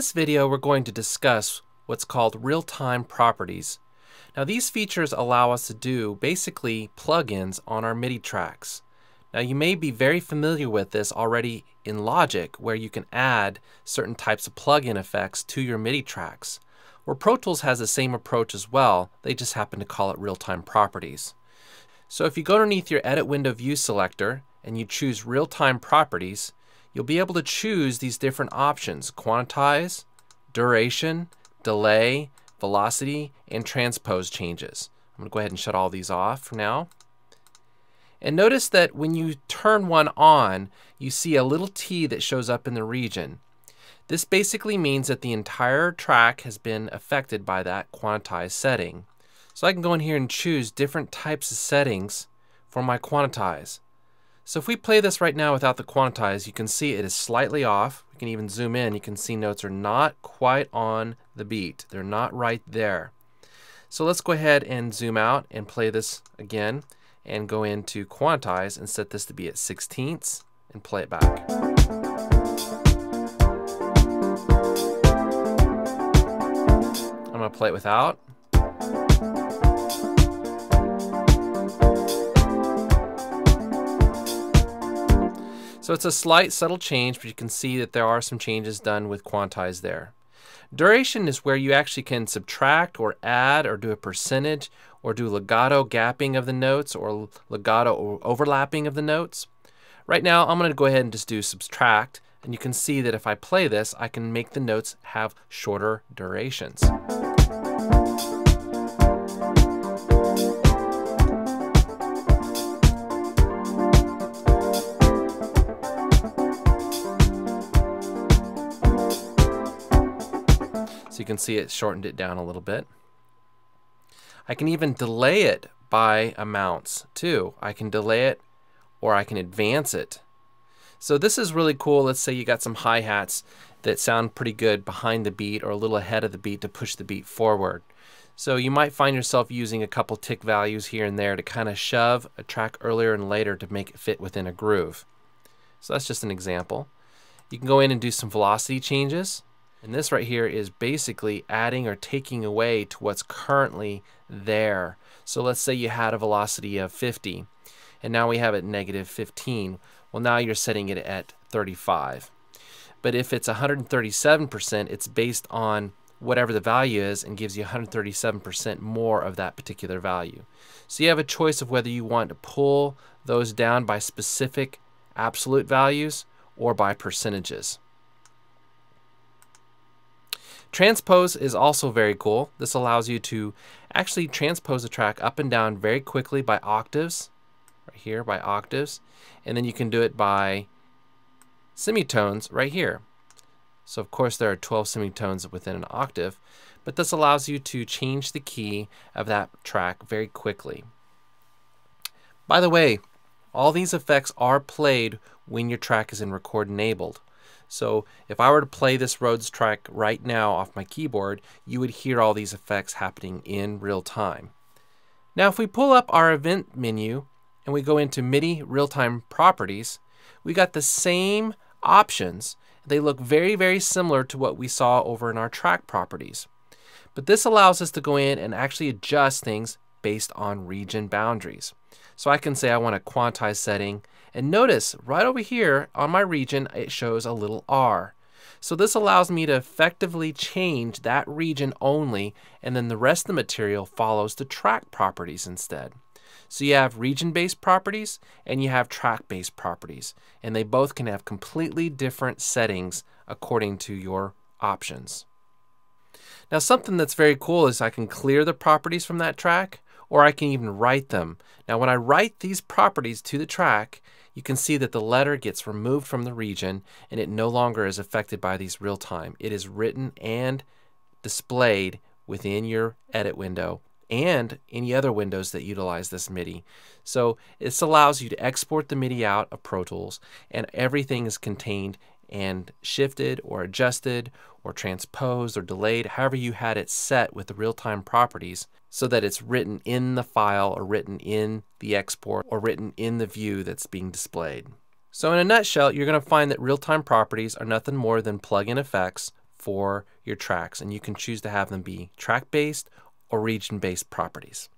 this video, we're going to discuss what's called real-time properties. Now, these features allow us to do basically plugins on our MIDI tracks. Now, you may be very familiar with this already in Logic, where you can add certain types of plugin effects to your MIDI tracks. Where Pro Tools has the same approach as well, they just happen to call it real-time properties. So if you go underneath your Edit Window View selector and you choose Real-Time Properties, you'll be able to choose these different options: quantize, duration, delay, velocity, and transpose changes. I'm going to go ahead and shut all these off for now. And notice that when you turn one on, you see a little T that shows up in the region. This basically means that the entire track has been affected by that quantize setting. So I can go in here and choose different types of settings for my quantize. So if we play this right now without the quantize, you can see it is slightly off. We can even zoom in. You can see notes are not quite on the beat. They're not right there. So let's go ahead and zoom out and play this again and go into quantize and set this to be at 16ths and play it back. I'm going to play it without. So it's a slight subtle change, but you can see that there are some changes done with quantize there. Duration is where you actually can subtract or add or do a percentage or do legato gapping of the notes or legato overlapping of the notes. Right now I'm going to go ahead and just do subtract, and you can see that if I play this, I can make the notes have shorter durations. So you can see it shortened it down a little bit. I can even delay it by amounts too. I can delay it or I can advance it. So this is really cool. Let's say you got some hi-hats that sound pretty good behind the beat or a little ahead of the beat to push the beat forward. So you might find yourself using a couple tick values here and there to kind of shove a track earlier and later to make it fit within a groove. So that's just an example. You can go in and do some velocity changes. And this right here is basically adding or taking away to what's currently there. So let's say you had a velocity of 50 and now we have it -15. Well, now you're setting it at 35. But if it's 137%, it's based on whatever the value is and gives you 137% more of that particular value. So you have a choice of whether you want to pull those down by specific absolute values or by percentages. Transpose is also very cool. This allows you to actually transpose a track up and down very quickly by octaves, right here by octaves, and then you can do it by semitones right here. So of course there are 12 semitones within an octave, but this allows you to change the key of that track very quickly. By the way, all these effects are played when your track is in record enabled. So if I were to play this Rhodes track right now off my keyboard, you would hear all these effects happening in real time. Now if we pull up our event menu and we go into MIDI real-time properties, we got the same options. They look very, very similar to what we saw over in our track properties. But this allows us to go in and actually adjust things based on region boundaries. So I can say I want a quantize setting, and notice right over here on my region it shows a little R. So this allows me to effectively change that region only, and then the rest of the material follows the track properties instead. So you have region-based properties and you have track-based properties, and they both can have completely different settings according to your options. Now something that's very cool is I can clear the properties from that track, or I can even write them. Now when I write these properties to the track, you can see that the letter gets removed from the region and it no longer is affected by these real time. It is written and displayed within your edit window and any other windows that utilize this MIDI. So this allows you to export the MIDI out of Pro Tools, and everything is contained and shifted or adjusted or transposed or delayed, however you had it set with the real-time properties, so that it's written in the file or written in the export or written in the view that's being displayed. So in a nutshell, you're going to find that real-time properties are nothing more than plug-in effects for your tracks, and you can choose to have them be track-based or region-based properties.